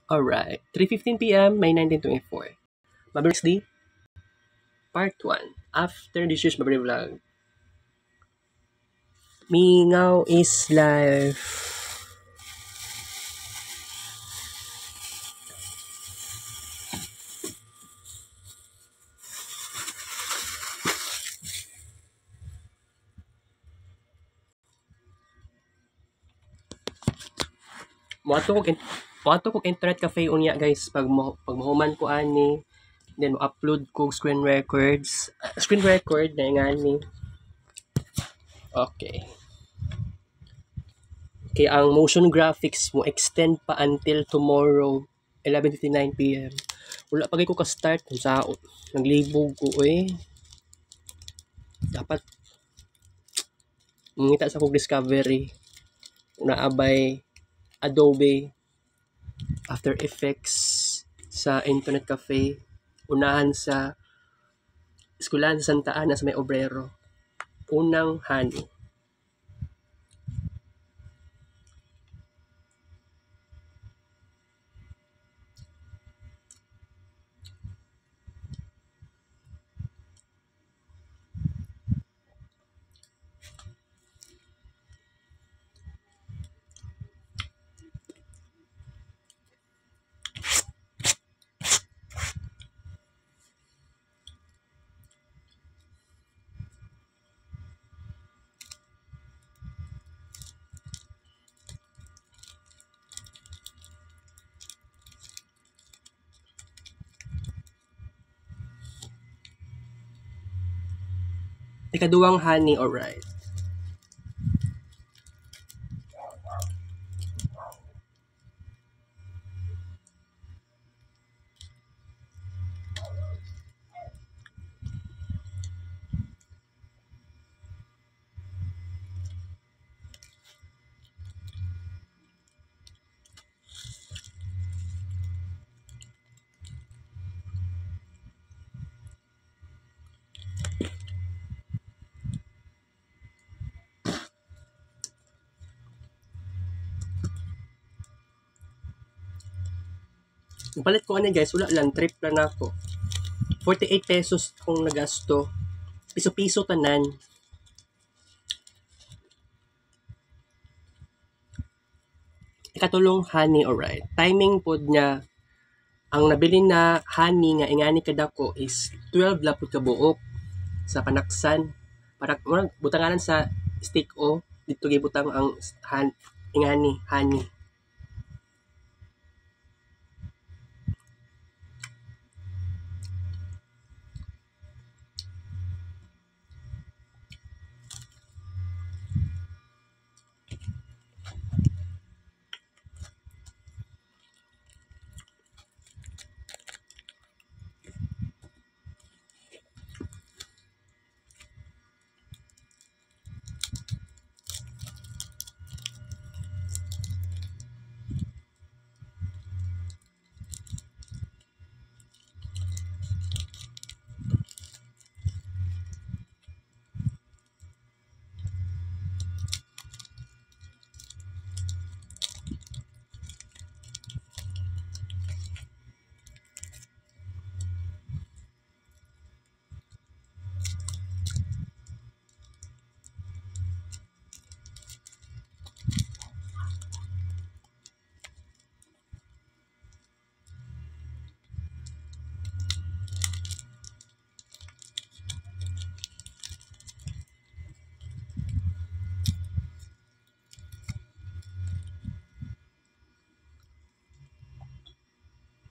Alright, 3:15 PM, May 1924. Mabir's Day, Part 1. After this year's Mabir Vlog. Mingaw is life. Moato ko internet cafe unya guys pag mahuman ko ani, then mo upload ko screen record na ingani. Okay. Kaya ang motion graphics mo extend pa until tomorrow 11:59 PM. Wala pa gyud ko ka-start kung sa naglibog ko dapat mangita sa kong discovery naabay Adobe After Effects sa internet cafe unahan sa eskwelahan sa Santa Ana sa may Obrero unang hani. Ikaduhang hani, alright. Palit ko ano guys, wala lang, trip lang ako. 48 pesos kung nagasto. Piso-piso tanan. Ikatulong honey, alright. Timing pod niya, ang nabili na honey nga ingani kadako is 12 lapod ka buok sa panaksan. Para butanganan sa stick o dito gibutang ang ingani honey.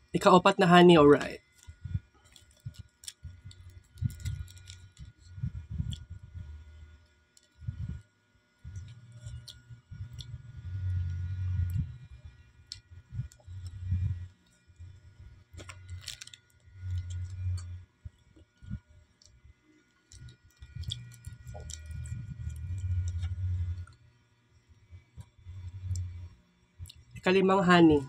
Ikaapat na honey, alright. Ikalimang honey.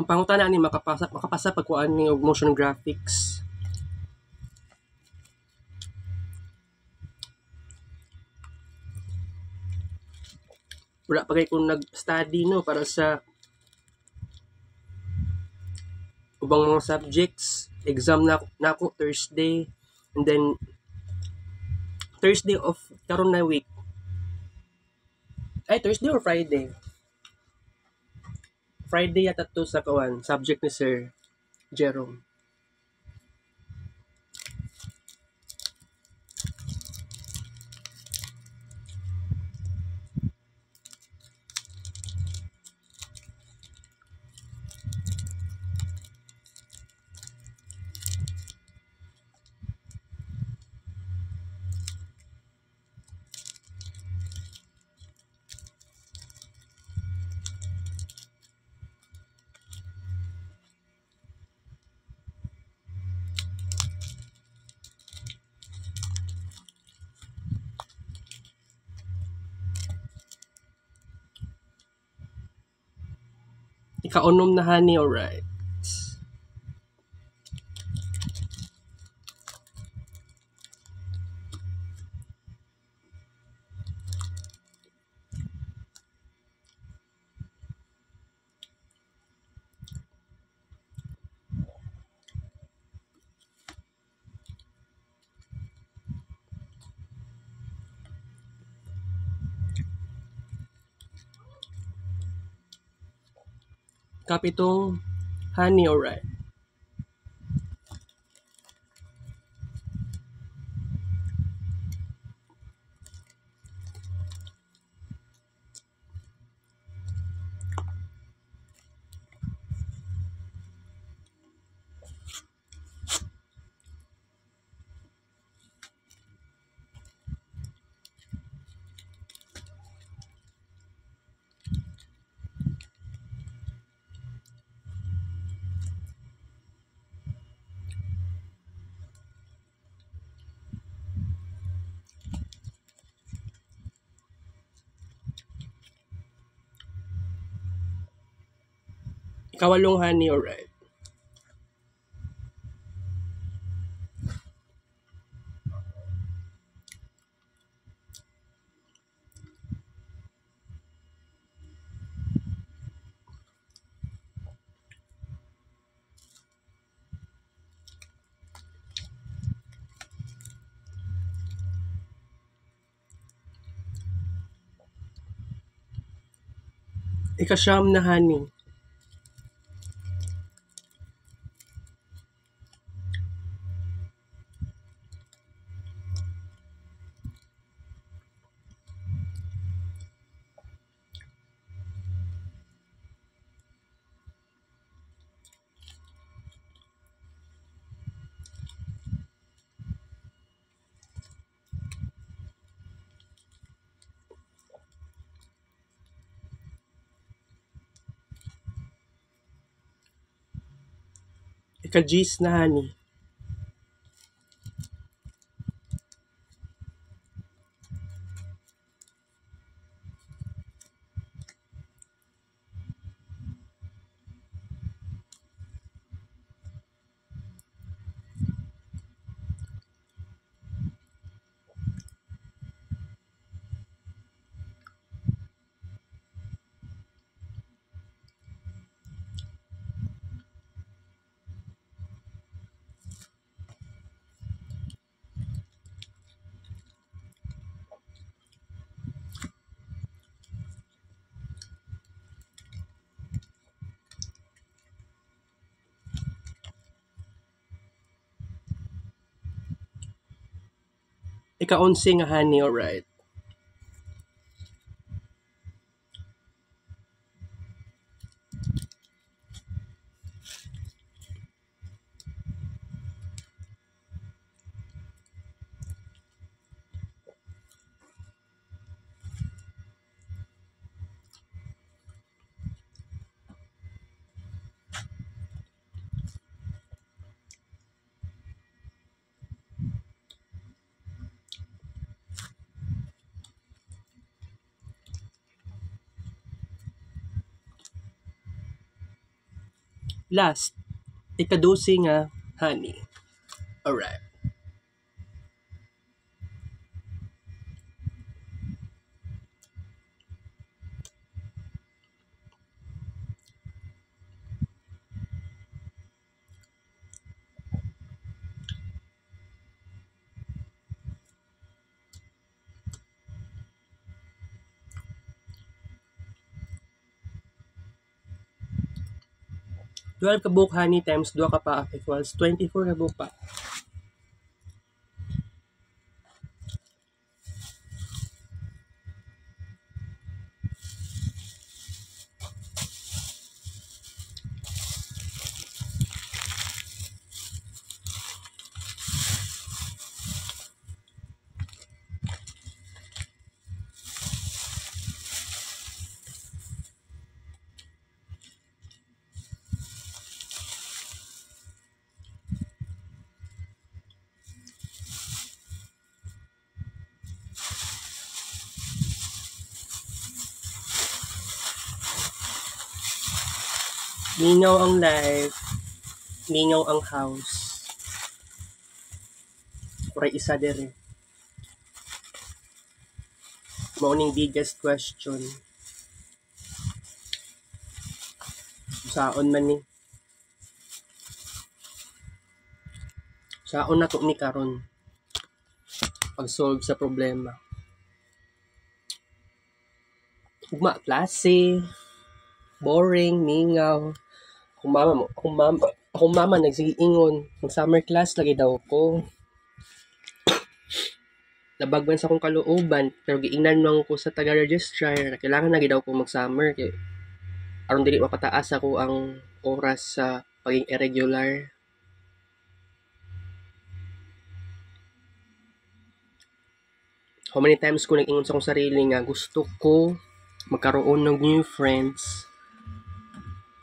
Ang pangutana ni makapasa pagkuan ni og motion graphics. Wala pa kay kung nag-study no para sa ubang mga subjects. Exam na ako Thursday, and then Thursday of karon na week. Ay, Thursday or Friday? Friday yata to sa kawan, subject ni Sir Jerome. Ikaunom na honey, alright. Kapitong honey, alright. Ikawalong honey, alright. Ikasyam na honey. Ikajis na honey. Ika-11 nga honey, alright. Last, ika-12 nga honey. Alright. Twelve ka buok honey times 2 ka pa equals 24 ka buok pa. Mingaw ang life, mingaw ang house. Kuray isa dere. Mauning biggest question. Saon man ni? Saon na to ni karon? Pag-solve sa problema. Ugma klase, boring, mingaw. Akong mama nagsigiingon, mag summer class lagi daw ko. Nabagban sa akong kalooban, pero giingnan lang ko sa taga-registrar na kailangan lagi daw ko mag-summer kay aron dili mapataas ako ang oras sa paging irregular. How many times ko nag-ingon sa akong sarili nga gusto ko magkaroon ng new friends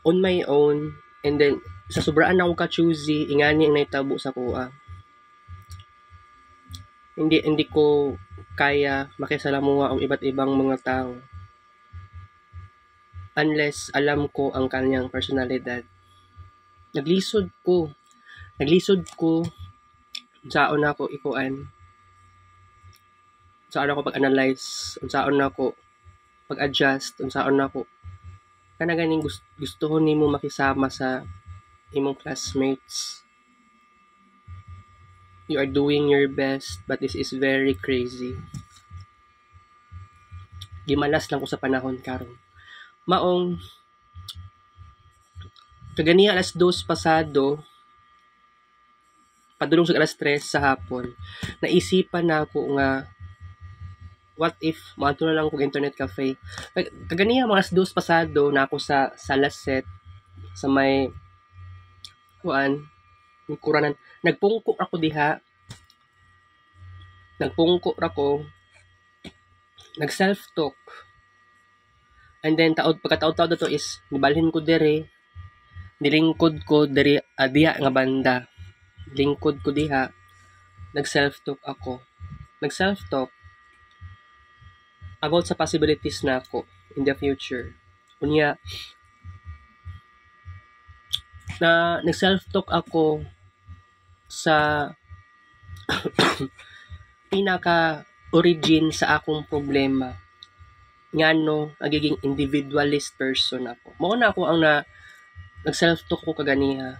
on my own, and then sa sobraan na akong ka-choosy, ingani ang naitabo sa kuha. Hindi ko kaya makisalamuha ang iba't ibang mga tao unless alam ko ang kanyang personalidad. Naglisod ko saan ako ikuan, saan ako pag-analyze, saan ako pag-adjust, saan ako kana ganing gustuhon nimo makisama sa imong classmates. You are doing your best, but this is very crazy. Gimalas lang ko sa panahon karon. Maong kaganiya alas 2 pasado, padulong sa alas 3 sa hapon, naisipan na ako nga what if maadto na lang kog internet cafe. Kaganiya mga alas 2 pasado na ako sa Salaset sa may kuan kuranan. Nagpungko ako diha. Nag self-talk. And then pagkataod-taod na to is nibalhin ko dere. Nilingkod ko dere diha nga banda. Lingkod ko diha. Nag self-talk ako. Nag self-talk about sa possibilities na ako in the future. Unya na nag self-talk ako sa pinaka origin sa akong problema. Ngano nagiging individualist person ako. Mao na ako ang nag self-talk ko kaganiha.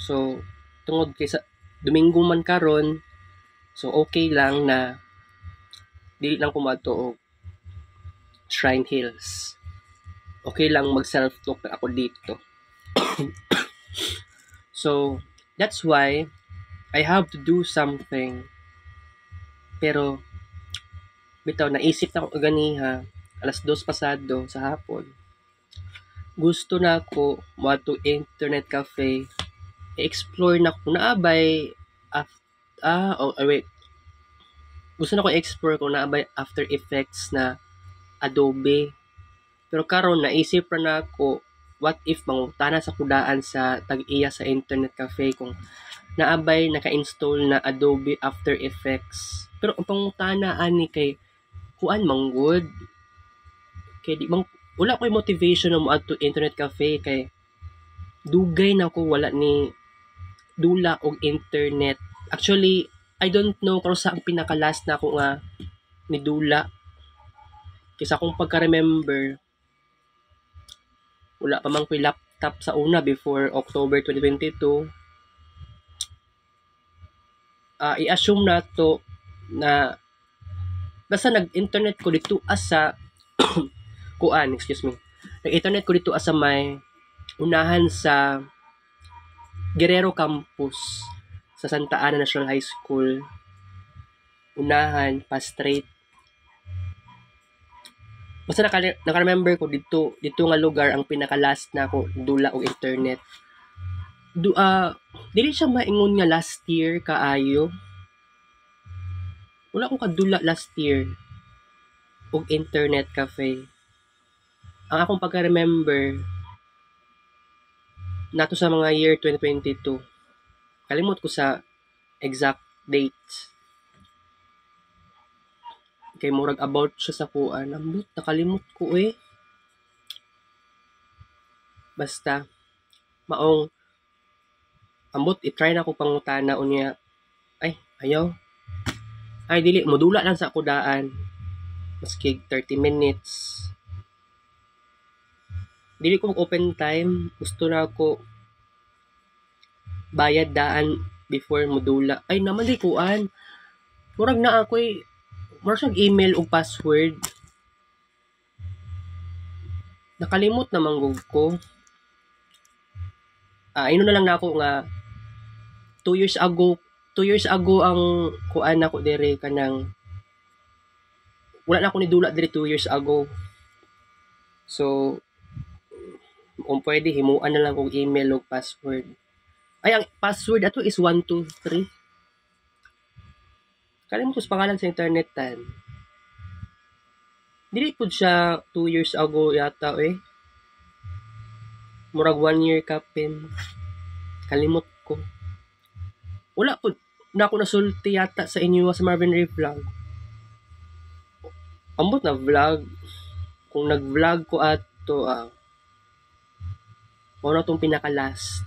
So tungod kay sa Domingo man karon, so okay lang na dili lang ko madto og Shrine Hills. Okay lang mag self-talk na ako dito. So that's why I have to do something. Pero bitaw naisip na ko ganiha alas 2 pasado sa hapon. Gusto na ako moadto internet cafe. I-explore na ko naabay wait. Gusto na ko i-explore kung naabay After Effects na Adobe. Pero karon naisip ra na ako, what if mangutana sa kudaan sa tag-iya sa internet cafe kung naabay naka-install na Adobe After Effects. Pero ang pangutana ani kay kuan manggod. Kay di mang wala ko'y motivation na moadto internet cafe kay dugay na ko wala ni dula og internet. Actually, I don't know kung sa ang pinaka-last na ako nga ni dula. Kisa akong pagka-remember, wala pa man ko'y laptop sa una before October 2022. I-assume na to na basta nag-internet ko dito asa kuan, excuse me. Nag-internet ko dito asa may unahan sa Guerrero Campus sa Santa Ana National High School. Unahan, pa straight. Basta naka-remember ko dito nga lugar ang pinaka-last na ako dula og internet. Dili siya maingon nga last year kaayo. Wala akong kadula last year og internet cafe. Ang akong pagka-remember nato sa mga year 2022. Kalimot ko sa exact date. Kay murag about siya sa kuan. Ambot, nakalimot ko eh. Basta, maong, ambot, i-try na ko pangutana unya. Ay, ayaw. Ay, dili, modula lang sa ako daan. Maski 30 minutes. Dili ko open time. Gusto na ako bayad daan before modula. Ay, naman di kuan. Murag na ako eh. Murag siyang email o password. Nakalimot naman ko. Ino na lang na ako nga 2 years ago ang kuan ako dire kanang wala na ako ni dula dire 2 years ago. So kung pwede himuan na lang og email o password. Ay ang password ato is 123. Kalimot ko sa pangalan sa internet tan. Dili pud siya 2 years ago yata eh. Murag 1 year kapin. Kalimot ko. Wala po na ako nasulti yata sa inyo sa Marvin Ray Vlog. Ambot na vlog. Kung nag-vlog ko ato, na itong pinaka-last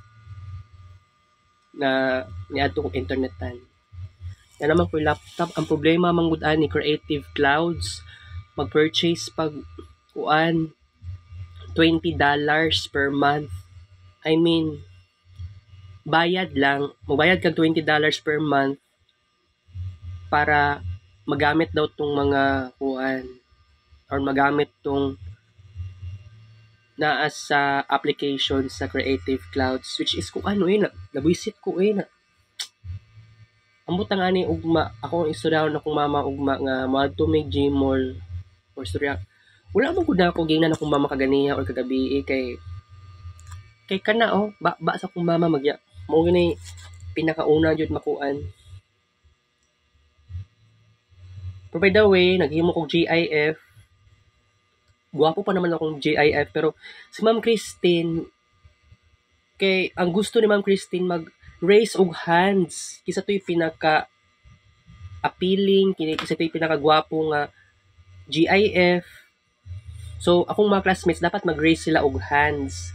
na niadto kong internetan. Yan naman ko laptop. Ang problema manggudaan ni Creative Clouds. Mag-purchase pag kuan $20 per month. I mean, bayad lang. Magbayad kag $20 per month para magamit daw tong mga kuan or magamit tong naa sa application sa Creative Clouds, which is kung ano nabuisit ko na ambot ang ani ugma ako ang istoryahan akong mama ugma nga moadto may Gmall or istorya. Wala man gud na ako gingnan akong mama kaganiya or kagabi kay kana ba sa akong mama magya mao gani pinakauna jud makuan. Pero by the way, naghimo kog GIF. Guwapo pa naman akong GIF pero si Ma'am Christine kay ang gusto ni Ma'am Christine mag-raise og hands kisa to'y pinaka appealing kisa to'y pinaka gwapo nga GIF. So akong mga classmates dapat mag-raise sila og hands.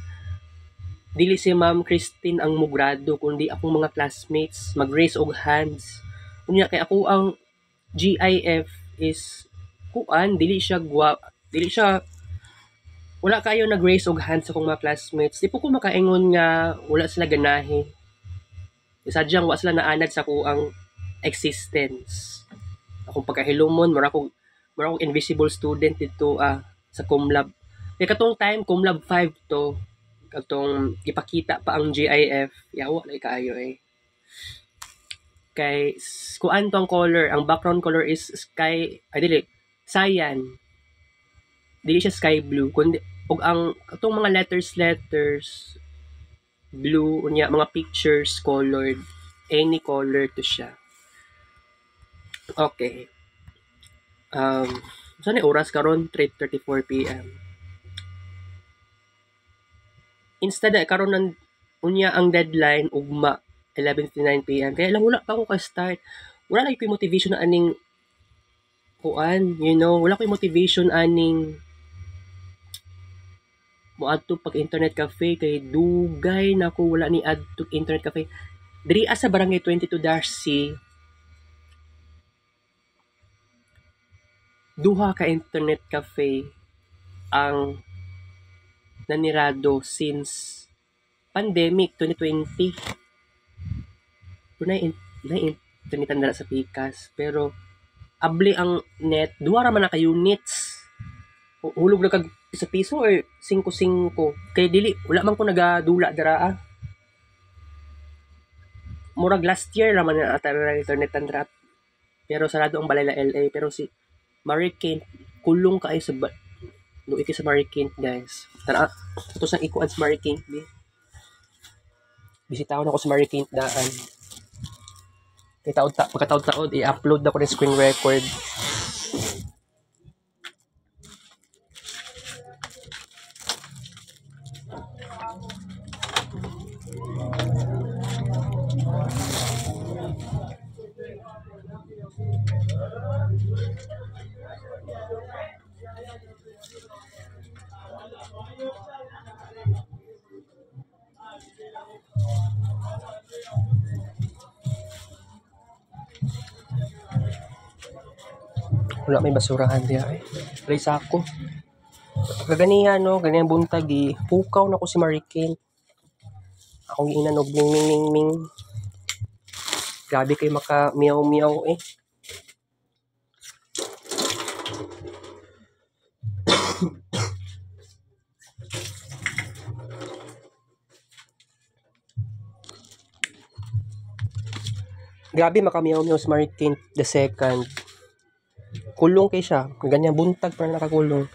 Dili si Ma'am Christine ang mugrado kundi akong mga classmates mag-raise og hands. Unya kay ako ang GIF is kuan dili siya wala kayo nag-raise og hands sa akong mga classmates. Di po ko makaingon nga wala sila ganahe. Sadyang wala sila naanad sa kuang existence. Akong pagkahilumon, mura akong invisible student dito sa Comlab. Kaya katong time, Comlab 5 to, katong ipakita pa ang GIF, yawa na ikaayo eh. Kay, kuan tong color, ang background color is cyan. Dili siya sky blue kundi og ang katong mga letters blue unya mga pictures colored any color to siya. Okay. Saan oras karon 3:34 PM. Instead karon ng unya ang deadline ugma 11:59 PM. Kaya lang wala pa ako ka-start. Wala lang ko motivation na aning kuan, wala ko motivation aning moadto pag internet cafe kay dugay na ko wala ni adto internet cafe. Diri sa Barangay 22 Darcy, duha ka internet cafe ang nanirado since pandemic 2020. Punay internet dala sa pikas pero abli ang net, duha ra man na ka units. Hulog na kag piso-piso or 5-5 kay dili wala man ko nagadula dara. Murag last year ra man na ata na internet andra. Pero sarado ang balay la LA, pero si Marikina kulong kaayo sa luoy kay sa Marikina, guys. Tara, ito sa ikuan sa Marikina. Bisitahon ako sa Marikina daan. Kay pagkataod-taod i-upload na ko ng screen record. Wala may basurahan diya eh. Play sako. Kaganiya no, ganyan buntag hukaw na ko si Marikina. Akong inanog ming ming ming ming. Grabe kay maka meow meow eh. Grabe maka meow meow si Marikina the second. Kulong kay siya, ganyan buntag pa nakakulong.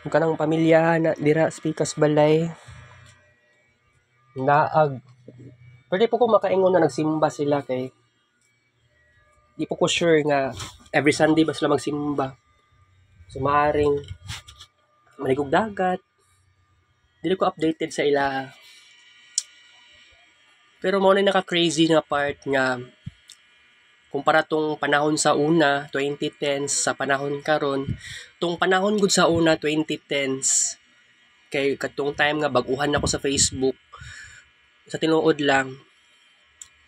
Ang kanang pamilya na dira sa Pikas Balay. Naag. Pwede po ko makaingon na nagsimba sila kay di po ko sure nga every Sunday ba sila magsimba. So maaring maligog dagat. Dili ko updated sa ila. Pero mo na naka-crazy na part nga kumpara tong panahon sa una, 2010s, sa panahon karon, tong panahon gud sa una, 2010s, kay katong time nga baguhan ako sa Facebook, sa tinuod lang,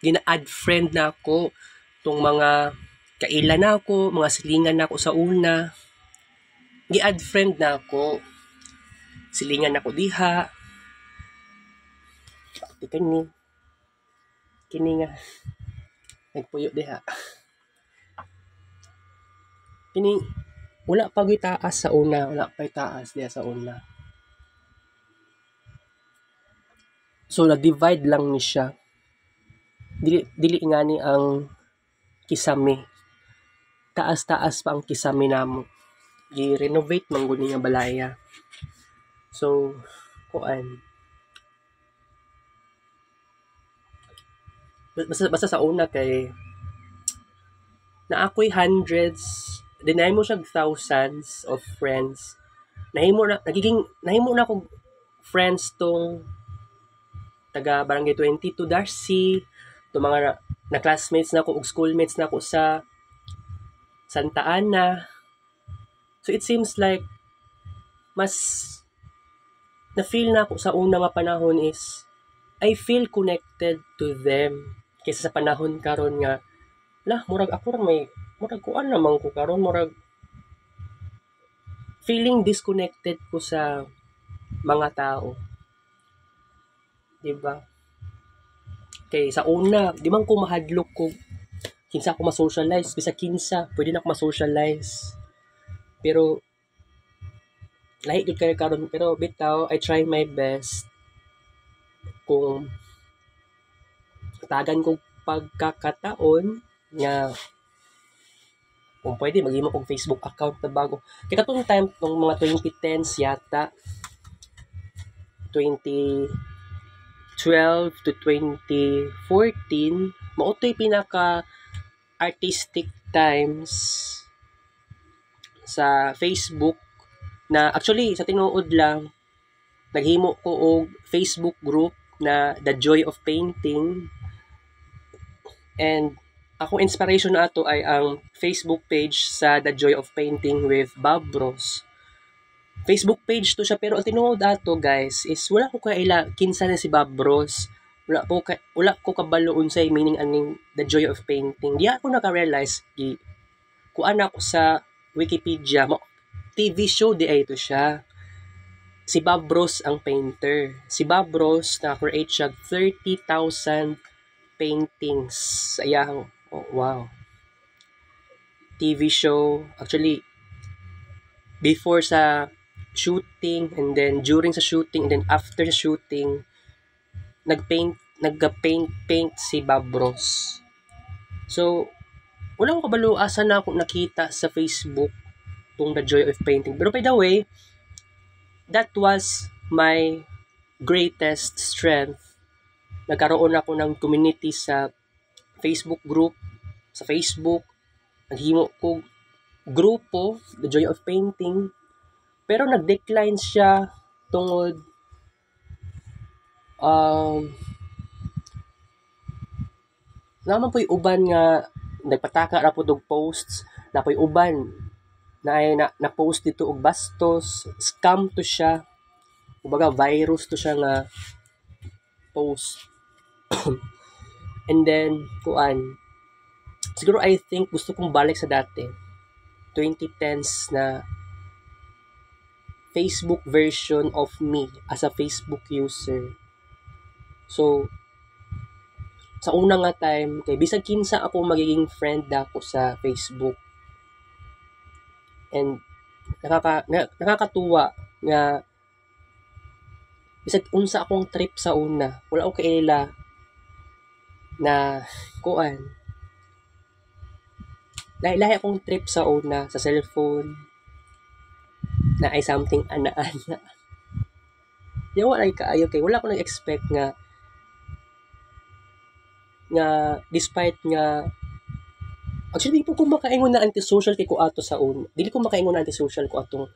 gina-add friend na ako, tong mga kaila na ako, mga silingan na ako sa una, gi-add friend na ako, silingan na ako diha, kini nga, nagpuyo diha. Kini wala pa gyud taas sa una, wala pa taas diha sa una. So nag-divide lang ni siya. Dili ngani ang kisame. Taas-taas pa ang kisame namo. Gi-renovate man gud niya balaya. So kuan. Basta sa una kay na ako'y hundreds, deny mo siya thousands of friends. Nahimo na ako friends tong taga Barangay 22 Darcy, tong mga na classmates na ako ug schoolmates na ako sa Santa Ana. So it seems like mas na-feel na ako sa una nga panahon is I feel connected to them kaysa sa panahon karon nga murag ako may murag kuan naman ko karon, murag feeling disconnected ko sa mga tao. Diba? Kay sa una, di man ko mahadlok ko kinsa ako ma-socialize, bisa kinsa pwede na ako ma-socialize. Pero lahi gud kay karon, pero bitaw I try my best kung tagan kong pagkakataon nga kung pwede maghimo kong Facebook account na bago. Kaya katong time ng mga 2010s yata 2012 to 2014 mautoy pinaka artistic times sa Facebook na actually sa tinuod lang naghimo ko og Facebook group na The Joy of Painting. And akong inspiration na ato ay ang Facebook page sa The Joy of Painting with Bob Bros. Facebook page to siya, pero ang tinuod ato guys is wala ko kaila kinsa na si Bob Ross. Wala ko kabalo unsay meaning aning The Joy of Painting. Di ako naka-realize kuan ako sa Wikipedia TV show di ay ito siya. Si Bob Ross ang painter. Si Bob Ross na-create siya 30,000 paintings. Ayang, oh, wow. TV show. Actually, before sa shooting and then during sa shooting and then after sa shooting, nagpa-paint si Bob Ross. So, wala ko kabalo asa na ako nakita sa Facebook tong The Joy of Painting. Pero by the way, that was my greatest strength. Nagkaroon ako ng community sa Facebook group, sa Facebook. Naghimo ko grupo, The Joy of Painting. Pero nag-decline siya tungod naman po'y uban nga nagpataka ra pud og posts, na po'y uban na post dito og bastos, scam to siya. Kumbaga virus to siya nga post. And then siguro I think gusto kong balik sa dati 2010s na Facebook version of me as a Facebook user. So sa una nga time kay bisag kinsa ako magiging friend dako sa Facebook. And nakakatuwa nga bisag unsa akong trip sa una, wala ko kaila na lahi akong trip sa una sa cellphone na ay something ana-ana. Yawa ay kaayo kay wala ko nag-expect nga despite nga actually di po ko makaingon na antisocial kay ko ato sa una. Dili ko makaingon na antisocial ko atong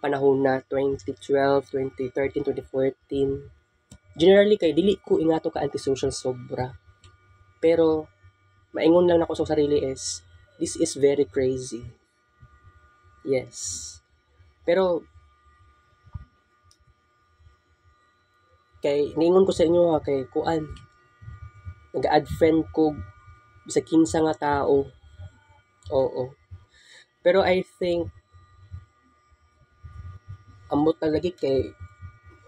panahon na 2012, 2013, 2014. Generally kay dili ko ingato ka antisocial sobra. Pero maingon lang nako sa sarili is this is very crazy. Yes. Pero kay ningon ko sa inyo kay nag-add friend ko sa kinsa nga tao. Oo. Pero I think ambot na lagi kay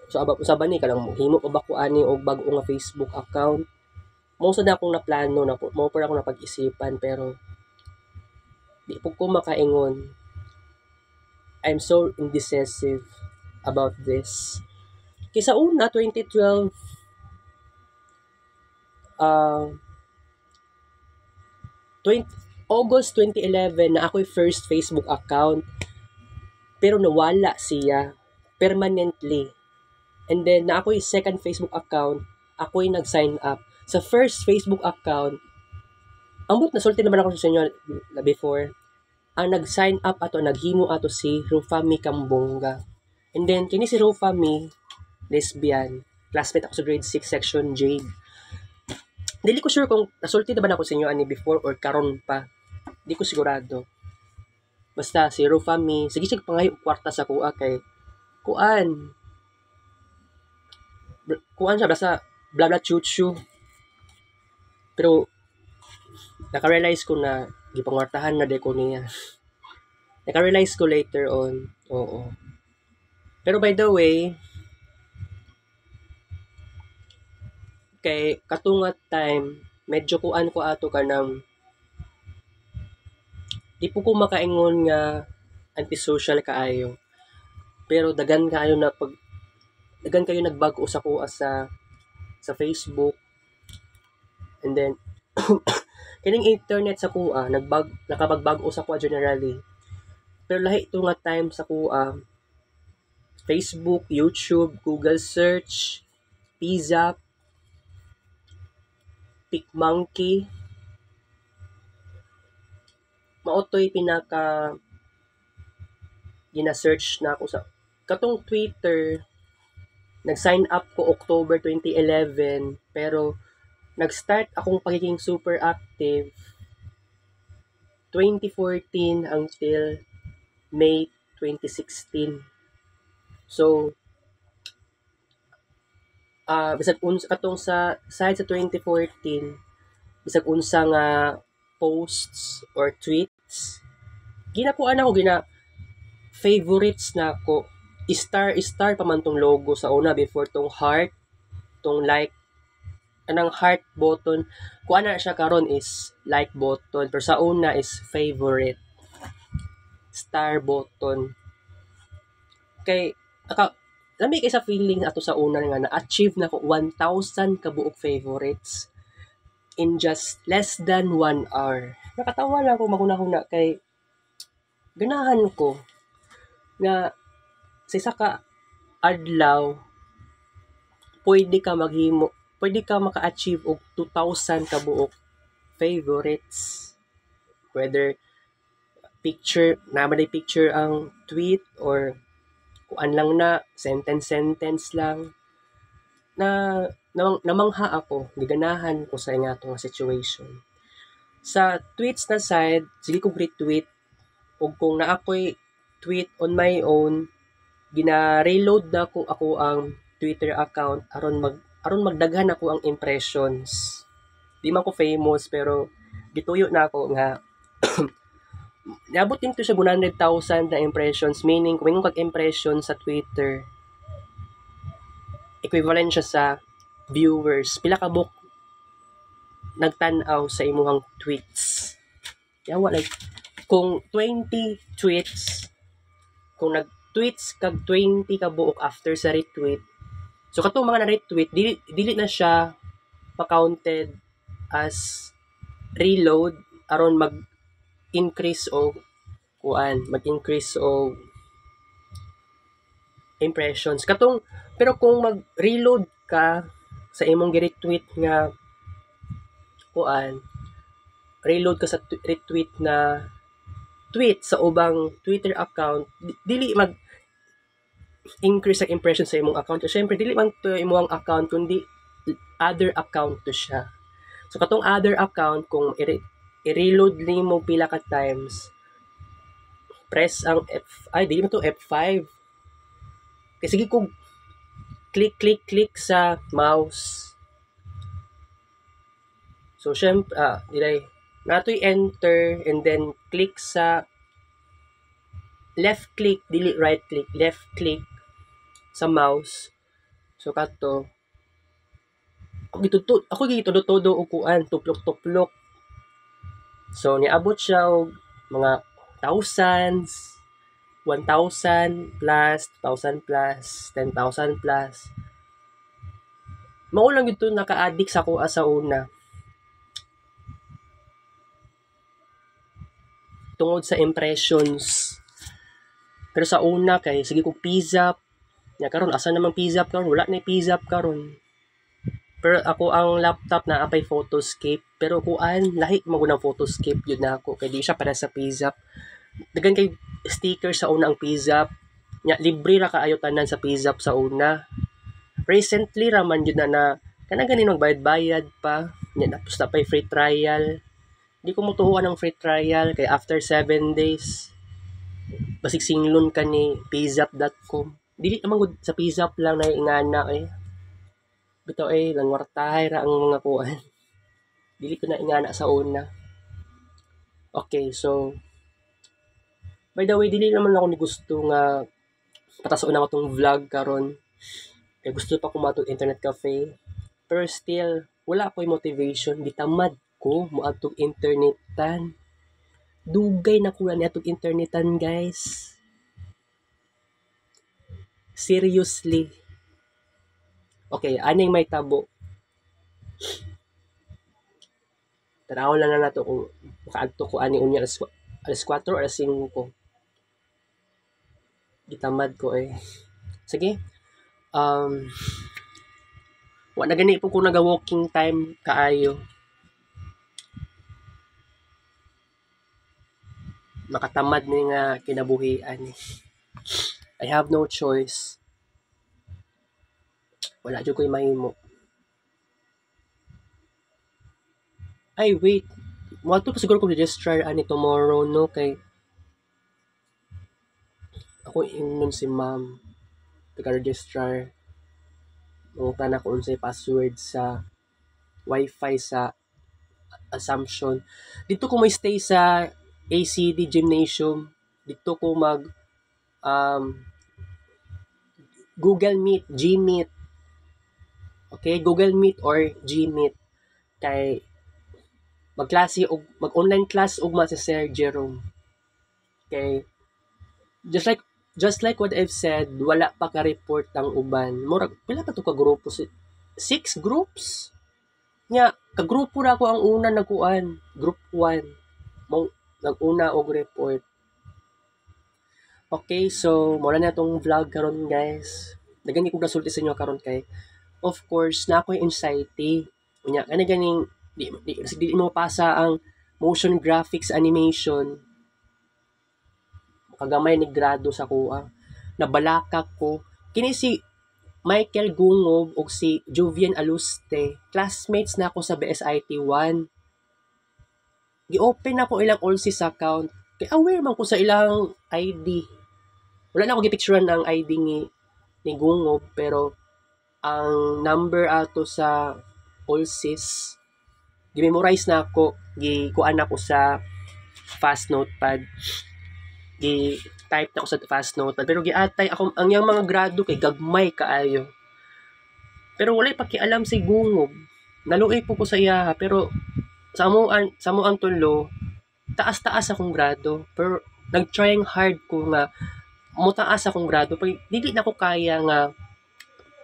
so usaban ni kanang himo pa ba ko ani og bag-o nga Facebook account. Mo sad akong naplano na mo pa ako napag-isipan pero di po ko makaingon. I'm so indecisive about this. Kisa una 2012 August 2011 na ako'y first Facebook account pero nawala siya permanently. And then na ako'y second Facebook account, ako'y nag-sign up. Sa first Facebook account, ambot nasulti naman ako sa inyo before, ang nag-sign up ato, naghimo ato si Rufami Kambonga. And then kini si Rufami, lesbian, classmate ako sa grade 6 section Jade. Dili ko sure kung nasulti na ba ako sa inyo ani before or karon pa. Di ko sigurado. Basta si Rufami, sige siya pangayo kwarta sa kuha kay kuan siya basta bla bla chuchu. Pero naka-realize ko na gipangwartahan na de ko niya. Naka-realize ko later on. Oo. Pero by the way, kay katungat time medyo kuan ko ato kanang di po ko makaingon nga antisocial kaayo pero dagan kayo nagbag-o sa kuha sa Facebook and then kining internet sa kuha nakapagbago sa kuha generally pero lahi ito nga time sa kuha Facebook, YouTube, Google search, Pizza, PicMonkey. Maotoy pinaka gina-search na ako sa katong Twitter. Nag-sign up ko October 2011 pero nag-start akong pagiging super active 2014 until May 2016. So, bisag unsa katong sa side sa 2014, bisag unsa nga posts or tweets, ginakuan ako favorites na ko. Star pa man tong logo sa una before tong heart, tong like, anang heart button. Kung ana siya karon is like button, pero sa una is favorite, star button. Kay lami kay sa feeling ato sa una nga na-achieve na ko 1,000 kabuok favorites in just less than 1 hour. Nakatawa lang ko maghuna-huna kay ganahan ko nga sa isa ka adlaw pwede ka maka-achieve og 2,000 kabuok favorites, whether picture ang tweet or kuan lang na sentence lang na namangha ako, giganahan ko sa ingatong situation. Sa tweets na side, sige kong retweet, ug kung na ako'y tweet on my own, gina-reload na ako ang Twitter account aron magdaghan ako ang impressions. Di man ko famous pero gituyo na ako nga niabot din to siya 100,000 na impressions, meaning kung kag impression sa Twitter equivalent siya sa viewers, pila ka book nagtan-aw sa imuhang tweets. Yawa like kung 20 tweets, kung nag-tweets kag 20 ka buok after sa retweet, so katong mga na-retweet, dili na siya pa-counted as reload aron mag-increase o mag-increase o impressions. Pero kung mag-reload ka sa imong gi-retweet nga reload ka sa retweet na tweet sa ubang Twitter account, dili increase ang impression sa imong account. So, syempre, dili man to imong account, kundi other account to siya. So, katong other account, kung i-reload mo pila ka times, press ang dili mo to F5. Kasi sige kung click sa mouse. So, syempre, natoy enter and then click sa left click, dili right click, left click sa mouse. So, kato, ako gitudod-todo og tuplok-tuplok. So, niabot siya og mga thousands, 1,000 plus, 2,000 plus, 10,000 plus. Mao lang ito naka-addict sa kuha sa una. Tungod sa impressions. Pero sa una kay sige kog pizza. Ya karon asa namang pizza karon? Wala na pizza karon. Pero ako ang laptop na apay photoscape. Pero kuan lahi magunang photoscape yun na ako kay di siya para sa pizza. Dagan kay sticker sa una ang pizza. Nya libre ra kaayo tanan sa pizza sa una. Recently raman yun na kanang ganin magbayad-bayad pa. Nya tapos na pay free trial. Di ko mutuhuan ang free trial kay after 7 days basig singlon ka ni pizzap.com. Dili naman sa pizzap lang na ingana bitaw langwartahay ra ang mga kuan. Dili ko na ingana sa una. Okay, so by the way, dili naman ako ni gusto nga patasoon ako tong vlog karon. Kay gusto pa ko matug internet cafe. Pero still, wala ako'y motivation. Gitamad ko moadtog internetan. Dugay na ko ni atog internetan, guys. Seriously. Okay, aning may tabo. Tanaw lang na nato kung makaadto ko ani unya alas 4 or alas 5. Gitamad ko Sige. Wa na gani po ko naga-walking time kaayo. Makatamad ni nga kinabuhian I have no choice. Wala jud ko'y mahimo. Ay, wait. Mato pa siguro ko register ani tomorrow, no? Kay ako ingnon si ma'am. taga-registrar. Mangutan ako unsay password sa wifi sa Assumption. Dito ko may stay sa ACD Gymnasium. Dito ko mag um, Google Meet, Gmeet. Okay, Google Meet or Gmeet kay magklase og mag-online class ugma si Sir Jerome. Okay, just like what I've said, wala pa ka report ang uban. Murag pila pa to ka grupo, 6 groups. Nya kagrupo na ako ang una nagkuan, group 1. Mo nag-una og report. Okay, so mura na tong vlog karon guys. Dagan ko nasulti sa inyo karon kay of course na ako'y anxiety. Unya ganing di mo pasa ang motion graphics animation. Kagamay ni grado sa kuha. Nabalakak ko. Kini si Michael Gungob ug si Jovian Aluste, classmates na ako sa BSIT 1. Gi-open ako ilang Allsys account. Kay aware man ko sa ilang ID. Wala na ako gipicturean ang ID ni Gungob pero ang number ato sa Allsys gi-memorize na ako, gikuan ako sa fast notepad. Gi-type na ako sa fast notepad pero giatay ako ang yang mga grado kay gagmay kaayo. Pero wala pakialam si Gungob. Naluoy po ko sa iya pero sa amoang tulo taas-taas akong grado pero nag-trying hard ko nga mutaas akong grado pag dili na ko kaya nga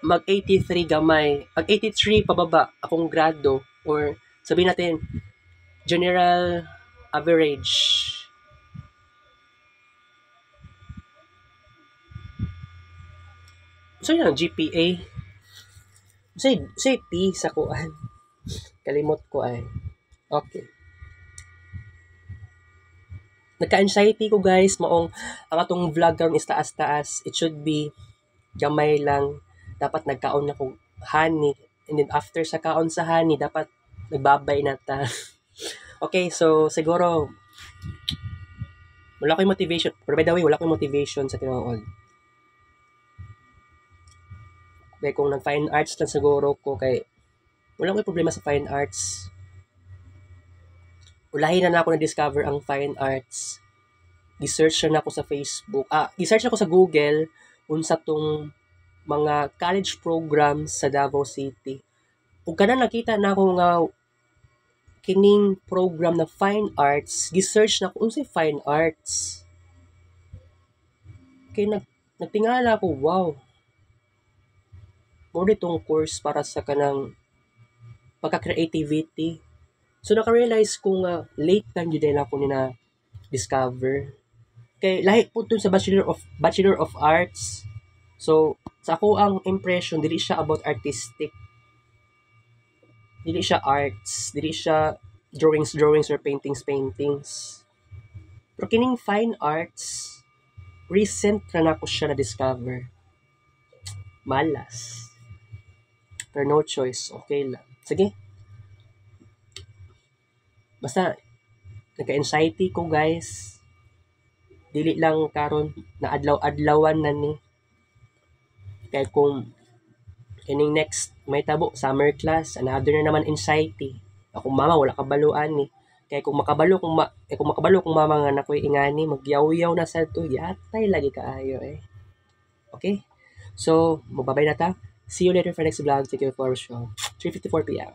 mag 83 gamay, mag 83 pababa akong grado or sabihin natin general average. So yun ang GPA. Say P sa kuan. Kalimot ko ay. Okay. Nagka-anxiety ko guys, maong ang atong vlog karon is taas-taas. It should be gamay lang. Dapat nagkaon na kong honey. And then after sa kaon sa honey, dapat nagbabay na ta. Okay, so siguro wala ko motivation. Pero by the way, wala ko motivation sa tinuod. Kaya kung nag-fine arts lang siguro ko kay wala ko problema sa fine arts. Ulahin na ako na-discover ang fine arts. Gi-search na ako sa Facebook. Gi-search ako sa Google unsa tong mga college programs sa Davao City. Ug kana nakita na ako nga kining program na fine arts, gi-search na ako unsay fine arts. Kay nagtingala ako, wow. Mo ditong course para sa kanang pagka-creativity. So naka-realize ko nga late lang jud ako ni na discover. Kay lahi po dun sa Bachelor of Arts. So sa ako ang impression dili siya about artistic. Dili siya arts, dili siya drawings or paintings. Pero kining fine arts recent na ako siya na discover. Malas. Pero no choice, okay lang. Sige. Basta, nagka-anxiety ko guys. Dili lang karon na adlaw-adlawan na ni. Kaya kung kining next may tabo, summer class, another na naman anxiety. Ako mama, wala kabaluan ni. Kaya kung makabalo kung mama nga nakoy ingani, magyaw-yaw na sa to, yatay lagi kaayo eh. Okay? So, magbabay na ta. See you later for next vlog. Take care for show. 3:54 p.m.